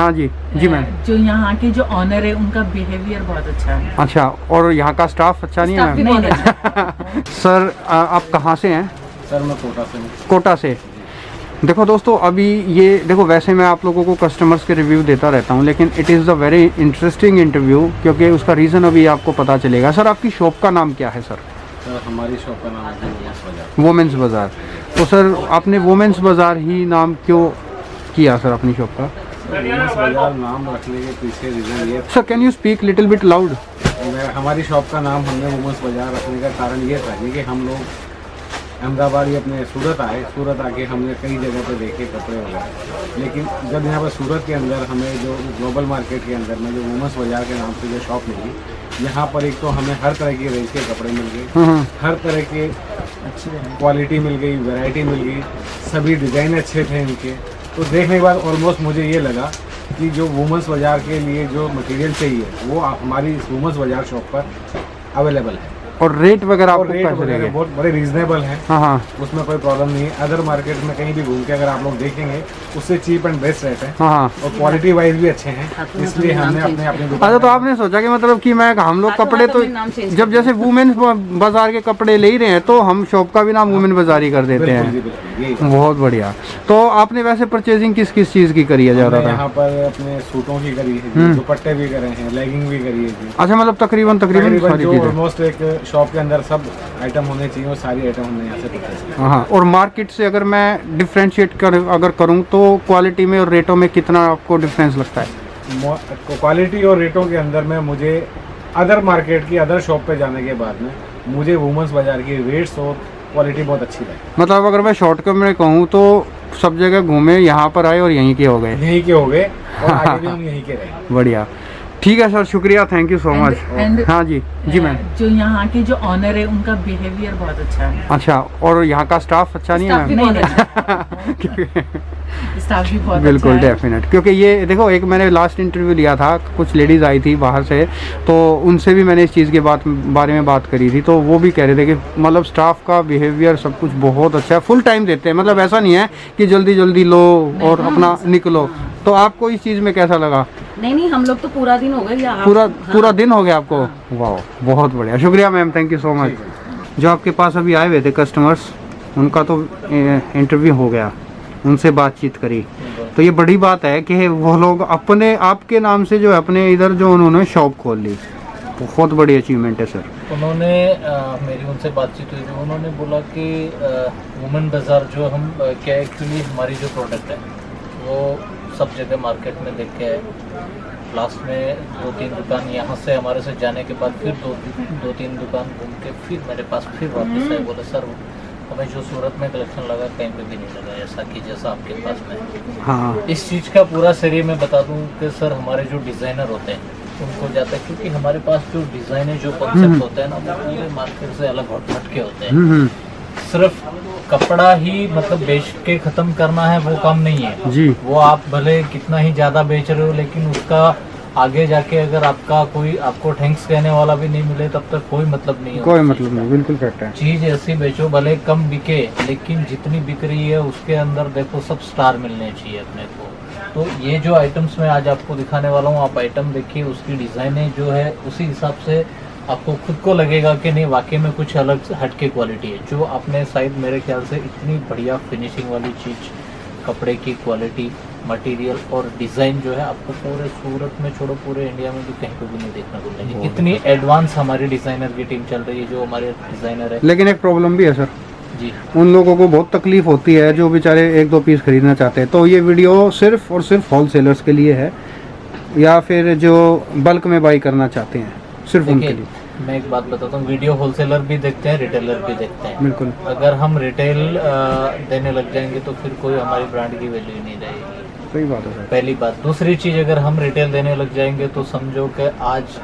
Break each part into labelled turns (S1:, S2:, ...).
S1: हाँ जी जी मैम।
S2: जो यहाँ के जो ऑनर है उनका बिहेवियर बहुत अच्छा है।
S1: अच्छा, और यहाँ का स्टाफ अच्छा नहीं
S2: स्टाफ भी
S1: है
S2: बहुत
S1: मैम?
S2: अच्छा
S1: सर आप कहाँ से हैं?
S3: सर मैं कोटा से हूँ।
S1: कोटा से। देखो दोस्तों, अभी ये देखो, वैसे मैं आप लोगों को कस्टमर्स के रिव्यू देता रहता हूँ, लेकिन it is a very interesting interview, क्योंकि उसका रीज़न अभी आपको पता चलेगा। सर आपकी शॉप का नाम क्या है सर?
S3: सर हमारी शॉप का नाम है वुमेन्स बाजार।
S1: वुमेन्स बाज़ार। तो सर आपने वुमेन्स बाज़ार ही नाम क्यों किया सर अपनी शॉप का?
S3: वुमेन्स बाजार नाम रखने के पीछे रीज़न ये
S1: sir can you speak little bit loud?
S3: हमारी शॉप का नाम हमने वुमेन्स बाजार रखने का कारण ये था कि हम लोग अहमदाबाद ही अपने सूरत आए। सूरत आके हमने कई जगह पे देखे कपड़े वगैरह, लेकिन जब यहाँ पर सूरत के अंदर हमें जो ग्लोबल मार्केट के अंदर में जो वुमेन्स बाजार के नाम से जो शॉप मिली, यहाँ पर एक तो हमें हर तरह की रेंज के कपड़े मिल गए, हर तरह के अच्छी क्वालिटी मिल गई, वैरायटी मिल गई, सभी डिज़ाइन अच्छे थे इनके। तो देखने के बाद ऑलमोस्ट मुझे ये लगा कि जो वुमेन्स बाजार के लिए जो मटेरियल चाहिए वो हमारी वुमेन्स बाजार शॉप पर अवेलेबल है।
S1: और रेट वगैरह आपको
S3: रेट
S1: कैसे
S3: वगैरह
S1: लगे?
S3: बहुत बड़े रीजनेबल हैं।
S1: हाँ हाँ
S3: उसमें कोई प्रॉब्लम नहीं है। अदर मार्केट में कहीं भी घूम के अगर आप लोग देखेंगे उससे चीप एंड बेस्ट रेट है,
S1: हाँ हाँ।
S3: और क्वालिटी वाइज भी अच्छे हैं, इसलिए हमने अपनी दुकान।
S1: अच्छा, तो आपने सोचा कि मतलब कि मैं हम लोग कपड़े तो जब जैसे वुमेन बाजार के कपड़े ले ही रहे हैं तो हम शॉप का भी नाम वुमेन बाजार ही कर देते
S3: बिल्कुल जी,
S1: हैं।
S3: बिल्कुल, यही बात।
S1: बहुत बढ़िया। तो आपने वैसे परचेजिंग किस किस चीज़ की करी है
S3: हमने
S1: ज़्यादातर?
S3: यहाँ पर अपने सूटों की करी है जी, दुपट्टे भी करे हैं, लेगिंग भी करी है जी।
S1: अच्छा, मतलब तकरीबन
S3: तकरीबन
S1: सारी
S3: जो
S1: चीज़ें।
S3: ऑलमोस्ट एक शॉप के अंदर सब आइटम होने चाहिए, वो सारी आइटम हमने यहाँ से परचेज की।
S1: हाँ, और मार्केट से अगर मैं डिफ्रेंशिएट अगर करूँ तो क्वालिटी में और रेटों में कितना आपको डिफरेंस लगता है?
S3: क्वालिटी और रेटों के अंदर में मुझे अदर मार्केट की अदर शॉप पे जाने के बाद में मुझे वुमेन्स बाजार की रेट्स और क्वालिटी बहुत अच्छी लगी।
S1: मतलब अगर मैं शॉर्टकट में कहूँ तो सब जगह घूमे, यहाँ पर आए और यहीं के हो गए।
S3: यहीं के हो गए और आगे भी हम यहीं के रहेंगे।
S1: बढ़िया, ठीक है सर, शुक्रिया, थैंक यू सो मच। हाँ जी जी मैम।
S2: जो यहाँ के जो ऑनर है उनका बिहेवियर बहुत अच्छा है।
S1: अच्छा, और यहाँ का स्टाफ अच्छा नहीं
S2: स्टाफ भी
S1: है
S2: बहुत
S1: मैम?
S2: अच्छा स्टाफ भी बहुत
S1: बिल्कुल
S2: अच्छा है।
S1: डेफिनेट, क्योंकि ये देखो, एक मैंने लास्ट इंटरव्यू लिया था, कुछ लेडीज़ आई थी बाहर से, तो उनसे भी मैंने इस चीज़ के बारे में बात करी थी, तो वो भी कह रहे थे कि मतलब स्टाफ का बिहेवियर सब कुछ बहुत अच्छा है, फुल टाइम देते हैं, मतलब ऐसा नहीं है कि जल्दी जल्दी लो और अपना निकलो। तो आपको इस चीज़ में कैसा लगा?
S4: नहीं, हम लोग तो पूरा दिन हो गया।
S1: पूरा दिन हो गया आपको? वाह, बहुत बढ़िया, शुक्रिया ma'am, thank you so much. जो आपके पास अभी आए हुए थे कस्टमर्स, उनका तो इंटरव्यू हो गया, उनसे बातचीत करी, तो ये बड़ी बात है कि वो लोग अपने आपके नाम से जो अपने इधर जो उन्होंने शॉप खोल ली, बहुत बड़ी अचीवमेंट है सर।
S5: उन्होंने मेरी उनसे बातचीत हुई थी, उन्होंने बोला कि वुमेन बाज़ार जो हम क्या एक्चुअली हमारी जो प्रोडक्ट है वो सब जगह मार्केट में देख के आए। लास्ट में 2-3 दुकान यहाँ से हमारे से जाने के बाद फिर 2-3 दुकान घूम के फिर मेरे पास फिर वापस आए, बोले सर हमें जो सूरत में कलेक्शन लगा कहीं पे भी नहीं लगा ऐसा कि जैसा आपके पास में।
S1: हाँ,
S5: इस चीज़ का पूरा श्रेय मैं बता दूं कि सर हमारे जो डिज़ाइनर होते हैं उनको जाता है, क्योंकि हमारे पास जो डिज़ाइन है, जो कॉन्सेप्ट होते हैं ना, वो पूरे मार्केट से अलग हटके होते हैं। सिर्फ कपड़ा ही मतलब बेच के ख़त्म करना है वो काम नहीं है
S1: जी।
S5: वो आप भले कितना ही ज़्यादा बेच रहे हो, लेकिन उसका आगे जाके अगर आपका कोई आपको थैंक्स कहने वाला भी नहीं मिले तब तक कोई मतलब नहीं है।
S1: कोई मतलब नहीं, बिल्कुल करेक्ट है।
S5: चीज़ ऐसी बेचो भले कम बिके, लेकिन जितनी बिक रही है उसके अंदर देखो सब स्टार मिलने चाहिए अपने को। तो ये जो आइटम्स मैं आज आपको दिखाने वाला हूँ, आप आइटम देखिए, उसकी डिज़ाइनें जो है उसी हिसाब से आपको खुद को लगेगा कि नहीं वाकई में कुछ अलग हटके क्वालिटी है। जो आपने शायद मेरे ख्याल से इतनी बढ़िया फिनिशिंग वाली चीज़, कपड़े की क्वालिटी, मटेरियल और डिज़ाइन जो है आपको पूरे सूरत में छोड़ो पूरे इंडिया में भी कहीं पे भी नहीं देखने को मिलेगी। इतनी एडवांस हमारी डिज़ाइनर की टीम चल रही है, जो हमारे डिज़ाइनर है।
S1: लेकिन एक प्रॉब्लम भी है सर
S5: जी,
S1: उन लोगों को बहुत तकलीफ होती है जो बेचारे 1-2 पीस खरीदना चाहते हैं। तो ये वीडियो सिर्फ और सिर्फ होलसेलर्स के लिए है, या फिर जो बल्क में बाई करना चाहते हैं, सिर्फ उनके लिए।
S5: मैं एक बात बताता हूँ, वीडियो होलसेलर भी देखते हैं, रिटेलर भी देखते हैं।
S1: बिल्कुल,
S5: अगर हम रिटेल देने लग जाएंगे तो फिर कोई हमारी ब्रांड की वैल्यू ही नहीं रहेगी।
S1: सही बात है सर।
S5: पहली बात। दूसरी चीज़, अगर हम रिटेल देने लग जाएंगे तो समझो कि आज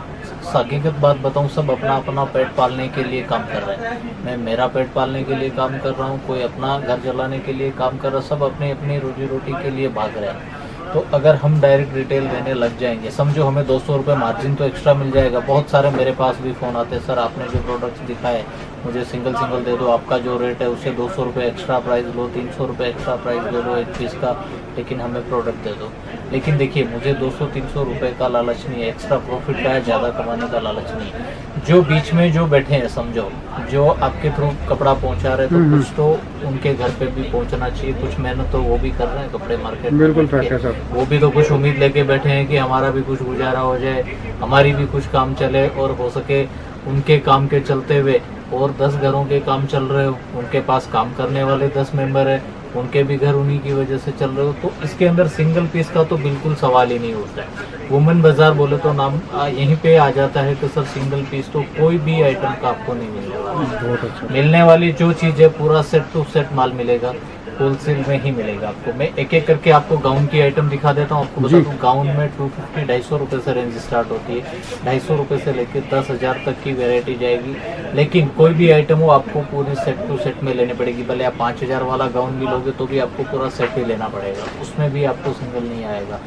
S5: हकीकत बात बताऊं, सब अपना अपना पेट पालने के लिए काम कर रहे हैं। मैं मेरा पेट पालने के लिए काम कर रहा हूं, कोई अपना घर चलाने के लिए काम कर रहा है, सब अपनी अपनी रोजी रोटी के लिए भाग रहे हैं। तो अगर हम डायरेक्ट रिटेल देने लग जाएंगे, समझो हमें 200 रुपये मार्जिन तो एक्स्ट्रा मिल जाएगा। बहुत सारे मेरे पास भी फ़ोन आते हैं, सर आपने जो प्रोडक्ट्स दिखाए मुझे सिंगल सिंगल दे दो, आपका जो रेट है उससे 200 रुपये एक्स्ट्रा प्राइस लो, 300 रुपये एक्स्ट्रा प्राइस दे दो एक पीस का, लेकिन हमें प्रोडक्ट दे दो। लेकिन देखिए मुझे 200-300 रुपये का लालच नहीं है, एक्स्ट्रा प्रॉफिट का है, ज़्यादा कमाने का लालच नहीं है। जो बीच में जो बैठे हैं, समझो जो आपके थ्रू कपड़ा पहुंचा रहे, तो कुछ तो उनके घर पे भी पहुंचना चाहिए, कुछ मेहनत तो वो भी कर रहे हैं कपड़े मार्केट में
S1: बिल्कुल
S5: बैठ के।
S1: फैक्ट है सर।
S5: वो भी तो कुछ उम्मीद लेके बैठे हैं कि हमारा भी कुछ गुजारा हो जाए, हमारी भी कुछ काम चले, और हो सके उनके काम के चलते हुए और 10 घरों के काम चल रहे हो, उनके पास काम करने वाले 10 मेंबर है, उनके भी घर उन्हीं की वजह से चल रहे हो, तो इसके अंदर सिंगल पीस का तो बिल्कुल सवाल ही नहीं उठता है। वुमेन बाजार बोले तो नाम यहीं पे आ जाता है कि सर सिंगल पीस तो कोई भी आइटम का आपको नहीं मिलने वाला।
S1: बहुत अच्छा।
S5: मिलने वाली जो चीज़ है पूरा सेट टू सेट माल मिलेगा, होलसेल में ही मिलेगा आपको। मैं एक एक करके आपको गाउन की आइटम दिखा देता हूँ। आपको बता दूँ गाउन में 250-250 रुपये से रेंज स्टार्ट होती है, 250 रुपये से लेकर 10,000 तक की वैरायटी जाएगी। लेकिन कोई भी आइटम हो आपको पूरी सेट टू सेट में लेनी पड़ेगी, भले आप 5,000 वाला गाउन भी लोगे तो भी आपको पूरा सेट ही लेना पड़ेगा, उसमें भी आपको सिंगल नहीं आएगा।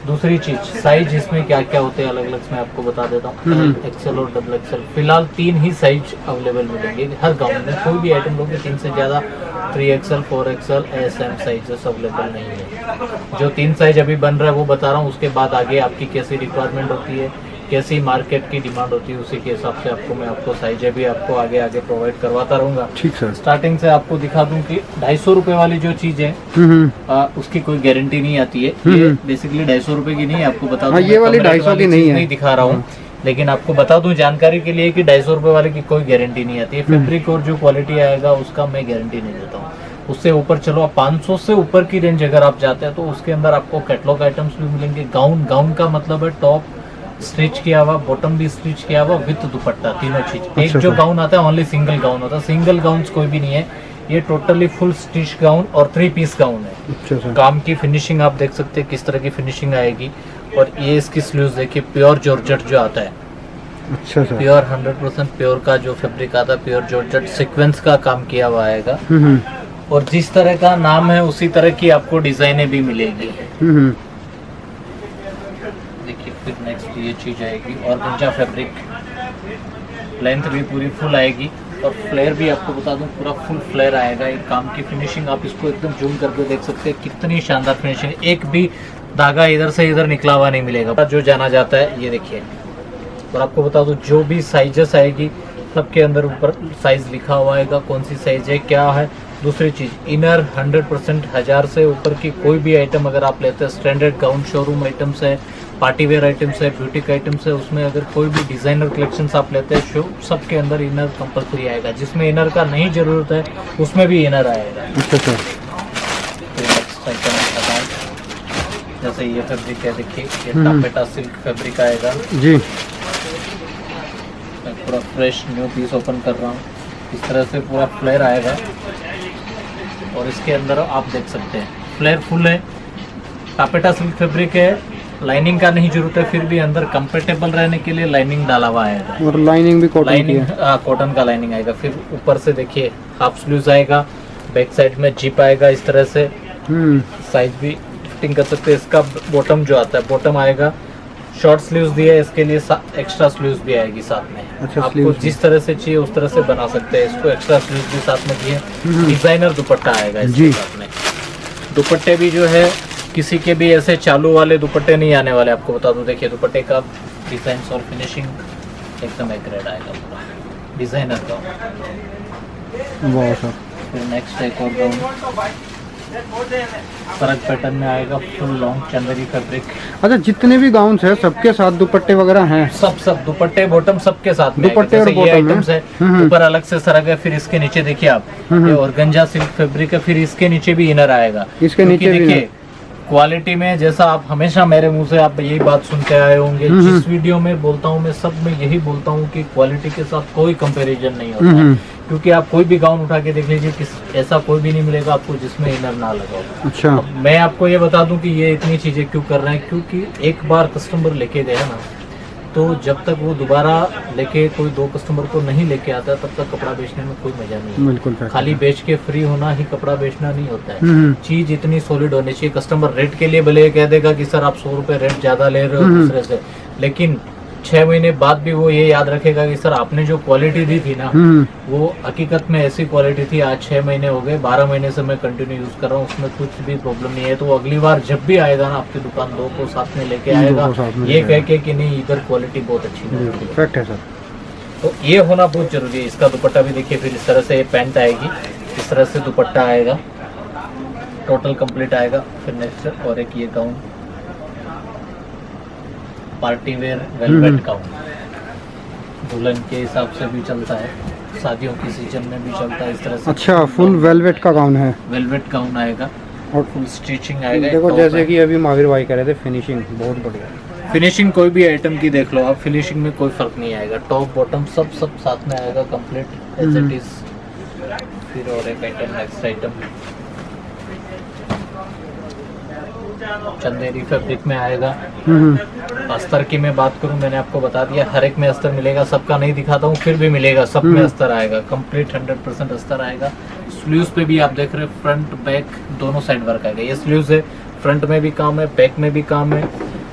S5: दूसरी चीज साइज इसमें क्या क्या होते हैं अलग अलग मैं आपको बता देता हूँ। एक्सेल और डबल एक्सेल फिलहाल 3 ही साइज अवेलेबल मिलेंगे हर गाउन में। कोई भी आइटम लोगे 3 से ज़्यादा 3XL 4XL SM sizes available नहीं है। जो 3 साइज अभी बन रहा है वो बता रहा हूँ, उसके बाद आगे आपकी कैसी रिक्वायरमेंट होती है, कैसी मार्केट की डिमांड होती है, उसी के हिसाब से आपको मैं आपको साइज भी आपको आगे आगे प्रोवाइड करवाता रहूँगा।
S1: ठीक सर।
S5: स्टार्टिंग से आपको दिखा दूं कि 250 रुपए वाली जो चीज है उसकी कोई गारंटी नहीं आती है। ये बेसिकली 250 रुपए की नहीं है, आपको बता दूं।
S1: ये वाली 250 की नहीं है,
S5: नहीं दिखा रहा हूँ, लेकिन आपको बता दूं जानकारी के लिए कि 250 रुपए वाले की कोई गारंटी नहीं आती है। फैब्रिक और जो क्वालिटी आएगा उसका मैं गारंटी नहीं देता हूँ। उससे ऊपर चलो आप 500 से ऊपर की रेंज अगर आप जाते हैं तो उसके अंदर आपको कैटलॉग आइटम्स भी मिलेंगे। गाउन का मतलब है टॉप स्टिच किया हुआ, बॉटम भी स्टिच किया हुआ विद दुपट्टा, तीनों चीज। एक जो गाउन आता है ओनली सिंगल गाउन होता है, सिंगल गाउन कोई भी नहीं है, ये टोटली फुल स्टिच गाउन और 3 पीस गाउन है।
S1: अच्छा सर।
S5: काम की फिनिशिंग आप देख सकते हैं किस तरह की फिनिशिंग आएगी। और ये इसकी स्लीव्स देखिए, प्योर जॉर्जेट जो आता है,
S1: अच्छा सर।
S5: प्योर 100% प्योर का जो फैब्रिक आता है, प्योर जॉर्जेट सीक्वेंस का काम किया हुआ आएगा। और जिस तरह का नाम है उसी तरह की आपको डिजाइनें भी मिलेगी। देखिए फिर नेक्स्ट ये चीज आएगी ऑर्गेंजा फैब्रिक, लेंथ भी पूरी फुल आएगी और फ्लेयर भी आपको बता दूं पूरा फुल फ्लेयर आएगा। एक काम की फिनिशिंग आप इसको एकदम जूम करके देख सकते हैं, कितनी शानदार फिनिशिंग, एक भी धागा इधर से इधर निकला हुआ नहीं मिलेगा जो जाना जाता है। ये देखिए, और आपको बता दूं जो भी साइजेस आएगी सबके अंदर ऊपर साइज लिखा हुआ आएगा, कौन सी साइज है क्या है। दूसरी चीज इनर 100% 1000 से ऊपर की कोई भी आइटम अगर आप लेते हैं, स्टैंडर्ड गाउन शोरूम आइटम्स है, पार्टी वेयर आइटम्स है, ब्यूटिक आइटम्स है, उसमें अगर कोई भी डिजाइनर कलेक्शंस आप लेते हैं शो सबके अंदर इनर कंपलसरी आएगा। जिसमें इनर का नहीं जरूरत है उसमें भी इनर आएगा।
S1: अच्छा सर।
S5: नेक्स्ट आइटम आता है जैसे ये फैब्रिक है, देखिए ये टापेटा सिल्क फैब्रिक आएगा
S1: जी।
S5: मैं पूरा फ्रेश न्यू पीस ओपन कर रहा हूँ, इस तरह से पूरा फ्लेयर आएगा। और इसके अंदर आप देख सकते हैं फ्लेयर फुल है, टापेटा सिल्क फैब्रिक है, लाइनिंग का नहीं जरूरत है, फिर भी अंदर कंफर्टेबल रहने के लिए लाइनिंग डाला हुआ आएगा।
S1: और लाइनिंग भी कॉटन की
S5: लाइनिंग
S1: है।
S5: कॉटन का लाइनिंग आएगा। फिर ऊपर से देखिए हाफ स्लीव्स आएगा, बैक साइड में जिप आएगा इस तरह से, साइज भी फिटिंग कर सकते हैं। इसका बॉटम जो आता है, बॉटम आएगा शॉर्ट स्लीव्स दिए, इसके लिए एक्स्ट्रा स्लीव्स भी आएगी साथ में।
S1: अच्छा,
S5: आपको
S1: स्लीव्स
S5: जिस तरह से चाहिए उस तरह से बना सकते हैं। इसको एक्स्ट्रा स्लीव्स भी साथ में दिए। डिजाइनर दुपट्टा आएगा इसके साथ में। दुपट्टे भी जो है किसी के भी ऐसे चालू वाले दुपट्टे नहीं आने वाले, आपको बता दूं। देखिए दुपट्टे का डिजाइन और फिनिशिंग एकदम एक ग्रेड आएगा पूरा डिजाइनर का।
S1: वाह सर।
S5: फिर नेक्स्ट एक और गाउन फरक पैटर्न में आएगा, फुल लॉन्ग चंदेरी फैब्रिक।
S1: अच्छा, जितने भी गाउन है सबके साथ दुपट्टे वगैरह हैं?
S5: सब दुपट्टे बॉटम सबके साथ में
S1: दुपट्टे
S5: आएगा।
S1: और
S5: जैसे ये
S1: बॉटम
S5: आइटम्स है ऊपर अलग से सरक है, फिर इसके नीचे देखिए आप ये ऑर्गेंजा सिल्क फैब्रिक है, फिर इसके नीचे भी इनर आएगा।
S1: इसके नीचे भी
S5: देखिए क्वालिटी में जैसा आप हमेशा मेरे मुंह से आप यही बात सुनते आए होंगे, जिस वीडियो में बोलता हूँ मैं सब में यही बोलता हूँ कि क्वालिटी के साथ कोई कंपैरिजन नहीं होता है। क्योंकि आप कोई भी गाउन उठा के देख लीजिए, ऐसा कोई भी नहीं मिलेगा आपको जिसमें इनर ना लगा हो।
S1: अच्छा।
S5: मैं आपको ये बता दूं कि ये इतनी चीजें क्यों कर रहे हैं, क्योंकि एक बार कस्टमर लेके गया ना, तो जब तक वो दोबारा लेके कोई 2 कस्टमर को नहीं लेके आता तब तक कपड़ा बेचने में कोई मजा नहीं है।
S1: बिल्कुल।
S5: खाली बेच के फ्री होना ही कपड़ा बेचना नहीं होता है। चीज इतनी सॉलिड होनी चाहिए। कस्टमर रेट के लिए भले कह देगा कि सर आप 100 रुपए रेट ज्यादा ले रहे हो दूसरे से, लेकिन 6 महीने बाद भी वो ये याद रखेगा कि सर आपने जो क्वालिटी दी थी ना, वो हकीकत में ऐसी क्वालिटी थी। आज 6 महीने हो गए, 12 महीने से मैं कंटिन्यू यूज कर रहा हूँ, उसमें कुछ भी प्रॉब्लम नहीं है। तो वो अगली बार जब भी आएगा ना आपकी दुकान, 2 को साथ में लेके आएगा, ये कह के कि नहीं इधर क्वालिटी बहुत अच्छी है।
S1: परफेक्ट है सर।
S5: तो ये होना बहुत जरूरी है। इसका दुपट्टा भी देखिए, फिर इस तरह से ये पैंट आएगी, इस तरह से दुपट्टा आएगा, टोटल कंप्लीट आएगा। फिर नेक्स्ट और एक ये gown, party wear velvet gown, दुल्हन के हिसाब से भी चलता है, शादियों की सीजन में भी चलता है इस तरह से।
S1: अच्छा, फुल वेलवेट का गाउन है,
S5: वेलवेट गाउन आएगा
S1: और
S5: फुल स्टिचिंग आएगा।
S1: देखो
S5: टॉप
S1: जैसे
S5: है।
S1: कि अभी महावीर भाई कह रहे थे, फिनिशिंग बहुत बढ़िया।
S5: फिनिशिंग कोई भी आइटम की देख लो आप, फिनिशिंग में कोई फर्क नहीं आएगा। टॉप बॉटम सब साथ में आएगा कंप्लीट एज इट इज। फिर और एक item, next item Chanderi fabric में आएगा। अस्तर की मैं बात करूं, मैंने आपको बता दिया हर एक में अस्तर मिलेगा, सबका नहीं दिखाता हूं, फिर भी मिलेगा, सब में अस्तर आएगा, कंप्लीट 100% अस्तर आएगा। स्लीव्स पे भी आप देख रहे हैं, फ्रंट बैक दोनों साइड वर्क आएगा। ये स्लीव्स है, फ्रंट में भी काम है, बैक में भी काम है।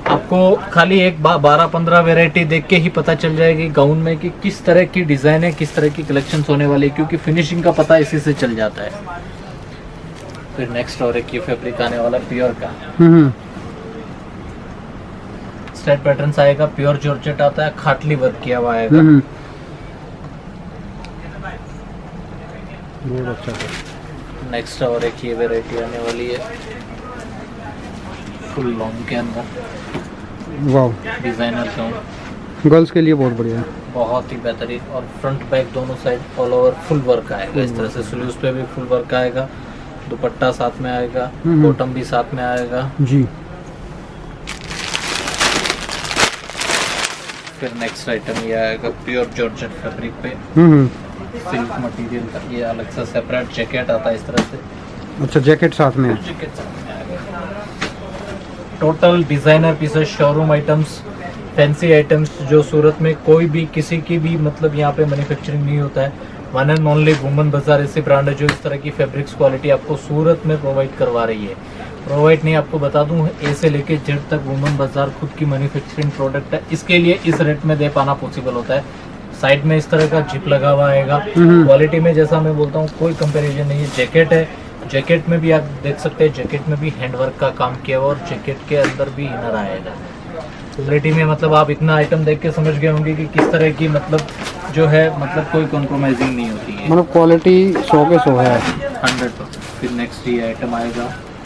S5: आपको खाली एक 12-15 वेराइटी देख के ही पता चल जाएगी गाउन में कि किस तरह की डिजाइन है, किस तरह की कलेक्शन होने वाली है, क्योंकि फिनिशिंग का पता इसी से चल जाता है। फिर नेक्स्ट और एक ये फैब्रिक आने वाला प्योर का, स्ट्रेट पैटर्न्स आएगा, प्योर जॉर्जेट आता है, खाटली वर्क किया हुआ आएगा।
S1: बहुत अच्छा है।
S5: नेक्स्ट और एक ये वेराइटी आने वाली है, फुल लॉन्ग के अंदर
S1: वाह,
S5: डिजाइनर गाउन,
S1: गर्ल्स के लिए बहुत बढ़िया है।
S5: बहुत ही बेहतरीन। और फ्रंट बैक दोनों side all over full work आएगा इस तरह से। स्लीव्स पे भी फुल वर्क आएगा, दुपट्टा साथ में आएगा, बॉटम भी साथ में आएगा
S1: जी।
S5: फिर नेक्स्ट आइटम ये आएगा प्योर जॉर्जेट फैब्रिक पे, सिल्क मटेरियल का। ये अलग से सेपरेट जैकेट आता है इस तरह से।
S1: अच्छा, जैकेट साथ में है।
S5: जैकेट साथ में आएगा। Total designer pieces, showroom items, fancy items, जो सूरत में कोई भी किसी की भी मतलब यहाँ पे मैन्युफैक्चरिंग नहीं होता है। वन एंड ओनली वुमन बाजार ऐसी ब्रांड है जो इस तरह की फैब्रिक्स क्वालिटी आपको सूरत में प्रोवाइड करवा रही है। प्रोवाइड नहीं, आपको बता दूं, ए से लेके जेड तक वुमन बाजार खुद की मैन्युफैक्चरिंग प्रोडक्ट है। इसके लिए इस रेट में दे पाना पॉसिबल होता है। साइड में इस तरह का जिप लगा हुआ आएगा। क्वालिटी में जैसा मैं बोलता हूँ कोई कंपैरिजन नहीं है। जैकेट है, जैकेट में भी आप देख सकते हैं, जैकेट में भी हैंडवर्क का काम किया हुआ और जैकेट के अंदर भी इनर आएगा। क्वालिटी में मतलब आप इतना आइटम देख के समझ गए होंगे कि किस तरह की मतलब जो है, मतलब कोई कॉम्प्रोमाइजिंग नहीं होती है,
S1: मतलब क्वालिटी 100 के 100 है
S5: 100%। फिर नेक्स्ट ये आइटम आएगा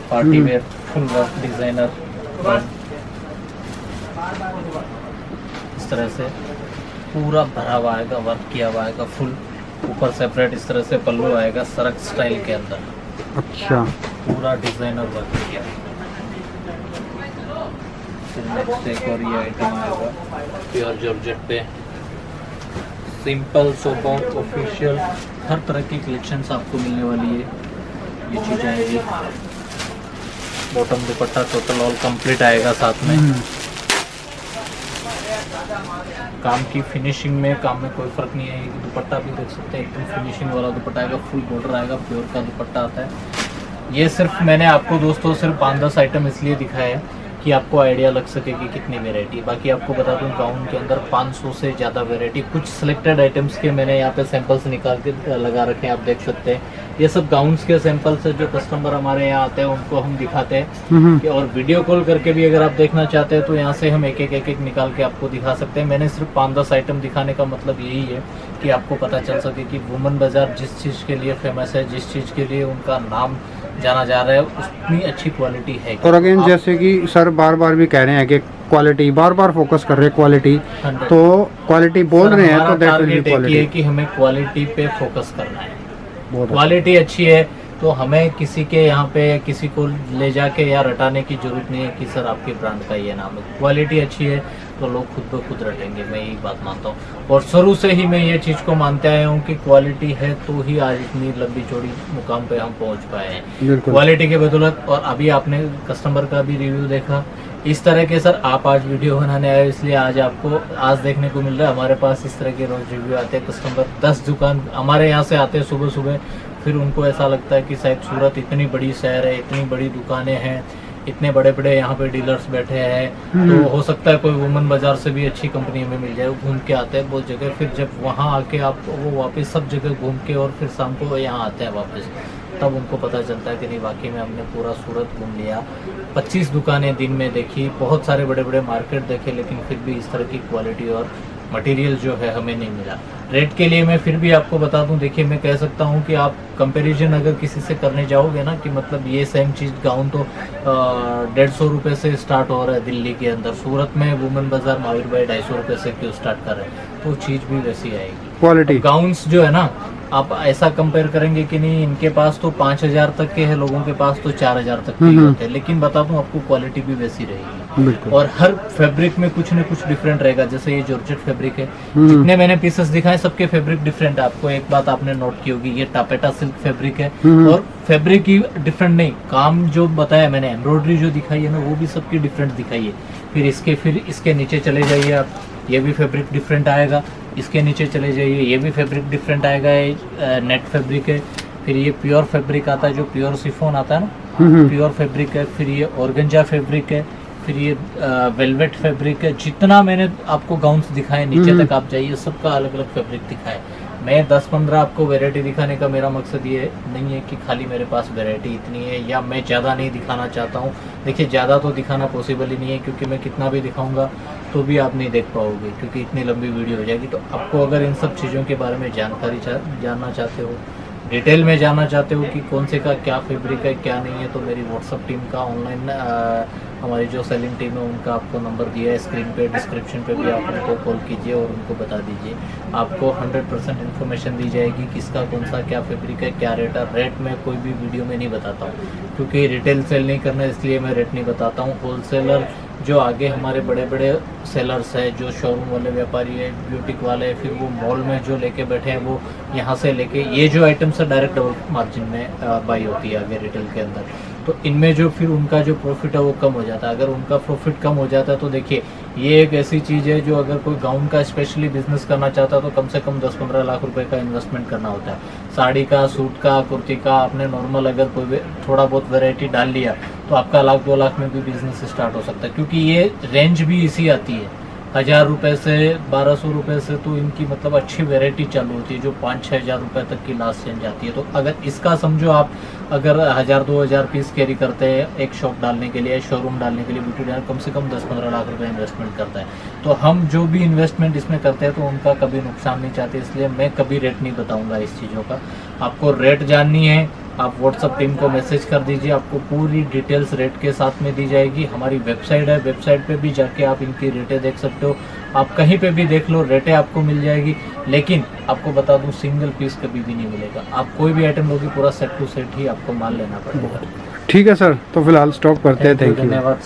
S5: party wear full work designer, इस तरह से पूरा भरा हुआ आएगा, वर्क किया हुआ आएगा फुल। ऊपर सेपरेट इस तरह से पल्लू आएगा सरक स्टाइल के अंदर,
S1: अच्छा,
S5: पूरा डिजाइनर वर्क किया। फिर नेक्स्ट एक और ये आइटम आएगा प्योर जॉर्जेट पे, सिंपल सोबर ऑफिशियल, हर तरह की कलेक्शंस आपको मिलने वाली है। ये चीज़ आएगी, बॉटम दुपट्टा टोटल ऑल कंप्लीट आएगा साथ में। काम की फिनिशिंग में, काम में कोई फर्क नहीं है। दुपट्टा भी देख सकते हैं, एकदम फिनिशिंग वाला दुपट्टा आएगा, फुल बॉर्डर आएगा, प्योर का दुपट्टा आता है। ये सिर्फ मैंने आपको दोस्तों सिर्फ 5-10 आइटम इसलिए दिखाया है कि आपको आइडिया लग सके कि कितनी वेराइटी। बाकी आपको बता दूं गाउन के अंदर 500 से ज़्यादा वेराइटी, कुछ सिलेक्टेड आइटम्स के मैंने यहाँ पे सैंपल्स निकाल के लगा रखे हैं, आप देख सकते हैं। ये सब गाउन्स के सैंपल्स है जो कस्टमर हमारे यहाँ आते हैं उनको हम दिखाते हैं कि, और वीडियो कॉल करके भी अगर आप देखना चाहते हैं तो यहाँ से हम एक एक निकाल के आपको दिखा सकते हैं। मैंने सिर्फ 5-10 आइटम दिखाने का मतलब यही है कि आपको पता चल सके कि वुमन बाजार जिस चीज़ के लिए फेमस है, जिस चीज़ के लिए उनका नाम जाना जा रहा है, उतनी अच्छी क्वालिटी है।
S1: और अगेन जैसे कि सर बार बार भी कह रहे हैं कि क्वालिटी, बार बार फोकस कर रहे हैं क्वालिटी, तो क्वालिटी बोल रहे हैं तो
S5: टारगेट एक ही है
S1: क्वालिटी
S5: कि हमें क्वालिटी पे फोकस करना है।
S1: बहुत
S5: क्वालिटी अच्छी है तो हमें किसी के यहाँ पे किसी को ले जाके या रटाने की जरूरत नहीं है कि सर आपके ब्रांड का ये नाम है। क्वालिटी अच्छी है तो लोग खुद ब खुद रटेंगे, मैं यही बात मानता हूँ। और शुरू से ही मैं ये चीज़ को मानते आया हूँ कि क्वालिटी है तो ही आज इतनी लंबी चौड़ी मुकाम पे हम पहुँच पाए हैं,
S1: बिल्कुल
S5: क्वालिटी के बदौलत। और अभी आपने कस्टमर का भी रिव्यू देखा इस तरह के। सर आप आज वीडियो बनाने आए इसलिए आज आपको आज देखने को मिल रहा है। हमारे पास इस तरह के रोज रिव्यू आते हैं, कस्टमर 10 दुकान हमारे यहाँ से आते हैं सुबह सुबह, फिर उनको ऐसा लगता है कि शायद सूरत इतनी बड़ी शहर है, इतनी बड़ी दुकानें हैं, इतने बड़े बड़े यहाँ पे डीलर्स बैठे हैं, तो हो सकता है कोई वुमन बाजार से भी अच्छी कंपनी हमें मिल जाए। वो घूम के आते हैं बहुत जगह, फिर जब वहाँ आके आप वो वापस सब जगह घूम के और फिर शाम को यहाँ आते हैं वापस, तब उनको पता चलता है कि नहीं वाकई में हमने पूरा सूरत घूम लिया। 25 दुकानें दिन में देखी, बहुत सारे बड़े बड़े मार्केट देखे, लेकिन फिर भी इस तरह की क्वालिटी और मटेरियल जो है हमें नहीं मिला। रेट के लिए मैं फिर भी आपको बता दूं, देखिए मैं कह सकता हूं कि आप कंपैरिजन अगर किसी से करने जाओगे ना, कि मतलब ये सेम चीज़ गाउन तो 150 रुपये से स्टार्ट हो रहा है दिल्ली के अंदर, सूरत में वुमेन बाजार महावीर भाई 250 रुपये से क्यों स्टार्ट कर रहे हैं, तो चीज़ भी वैसी आएगी।
S1: क्वालिटी
S5: गाउन्स जो है ना, आप ऐसा कंपेयर करेंगे कि नहीं इनके पास तो 5000 तक के हैं, लोगों के पास तो 4000 तक के होते हैं, लेकिन बता दूं आपको क्वालिटी भी वैसी रहेगी।
S1: बिल्कुल।
S5: और हर फैब्रिक में कुछ न कुछ डिफरेंट रहेगा। जैसे ये जॉर्जेट फैब्रिक है, जितने मैंने पीसेस दिखाए सबके फैब्रिक डिफरेंट है। आपको एक बात आपने नोट की होगी, ये टापेटा सिल्क फैब्रिक है, और फैब्रिक ही डिफरेंट नहीं, काम जो बताया मैंने, एम्ब्रॉयडरी जो दिखाई है ना, वो भी सबकी डिफरेंट दिखाई है। फिर इसके नीचे चले जाइए आप, ये भी फैब्रिक डिफरेंट आएगा। इसके नीचे चले जाइए, ये भी फैब्रिक डिफरेंट आएगा, ये नेट फैब्रिक है। फिर ये प्योर फैब्रिक आता है, जो प्योर शिफॉन आता है ना, प्योर फैब्रिक है। फिर ये ऑर्गेंजा फैब्रिक है। फिर ये वेलवेट फैब्रिक है। जितना मैंने आपको गाउन्स दिखाए नीचे तक आप जाइए, सबका अलग अलग फैब्रिक दिखाए। मैं 10-15 आपको वैरायटी दिखाने का मेरा मकसद ये नहीं है कि खाली मेरे पास वैरायटी इतनी है या मैं ज़्यादा नहीं दिखाना चाहता हूँ। देखिए ज़्यादा तो दिखाना पॉसिबल ही नहीं है, क्योंकि मैं कितना भी दिखाऊंगा तो भी आप नहीं देख पाओगे, क्योंकि इतनी लंबी वीडियो हो जाएगी। तो आपको अगर इन सब चीज़ों के बारे में जानकारी जानना चाहते हो, डिटेल में जानना चाहते हो कि कौन से का क्या फैब्रिक है क्या नहीं है, तो मेरी व्हाट्सअप टीम का ऑनलाइन हमारी जो सेलिंग टीम है उनका आपको नंबर दिया है स्क्रीन पे, डिस्क्रिप्शन पे भी आप उनको कॉल कीजिए और उनको बता दीजिए। आपको 100% इन्फॉर्मेशन दी जाएगी किसका कौन सा क्या फैब्रिक है, क्या रेट है। रेट मैं कोई भी वीडियो में नहीं बताता हूँ, क्योंकि रिटेल सेल नहीं करना, इसलिए मैं रेट नहीं बताता हूँ। होलसेलर जो आगे हमारे बड़े बड़े सेलर्स है, जो शोरूम वाले व्यापारी है, ब्यूटिक वाले है, फिर वो मॉल में जो लेके बैठे हैं, वो यहाँ से लेके ये जो आइटम्स है डायरेक्ट डबल मार्जिन में बाई होती है आगे रिटेल के अंदर। तो इनमें जो फिर उनका जो प्रॉफिट है वो कम हो जाता है। अगर उनका प्रॉफिट कम हो जाता है तो देखिए ये एक ऐसी चीज़ है जो अगर कोई गाउन का स्पेशली बिजनेस करना चाहता है तो कम से कम 10-15 लाख रुपए का इन्वेस्टमेंट करना होता है। साड़ी का, सूट का, कुर्ती का आपने नॉर्मल अगर कोई थोड़ा बहुत वैरायटी डाल लिया तो आपका 1-2 लाख में भी बिजनेस स्टार्ट हो सकता है, क्योंकि ये रेंज भी इसी आती है 1000 रुपये से 1200 रुपये से, तो इनकी मतलब अच्छी वैरायटी चालू होती है जो 5-6 हज़ार रुपये तक की लास्ट रेंज आती है। तो अगर इसका समझो आप अगर 1000-2000 पीस कैरी करते हैं एक शॉप डालने के लिए, शोरूम डालने के लिए, ब्यूटी डालने, कम से कम 10-15 लाख रुपए इन्वेस्टमेंट करता है। तो हम जो भी इन्वेस्टमेंट इसमें करते हैं तो उनका कभी नुकसान नहीं चाहते, इसलिए मैं कभी रेट नहीं बताऊँगा इस चीज़ों का। आपको रेट जाननी है आप व्हाट्सअप टीम को मैसेज कर दीजिए, आपको पूरी डिटेल्स रेट के साथ में दी जाएगी। हमारी वेबसाइट है, वेबसाइट पे भी जाके आप इनकी रेटें देख सकते हो, आप कहीं पे भी देख लो रेटें आपको मिल जाएगी। लेकिन आपको बता दूं सिंगल पीस कभी भी नहीं मिलेगा, आप कोई भी आइटम लोगे पूरा सेट टू सेट ही आपको माल लेना पड़ेगा।
S1: ठीक है सर, तो फिलहाल स्टॉप करते हैं। Thank you.
S5: धन्यवाद।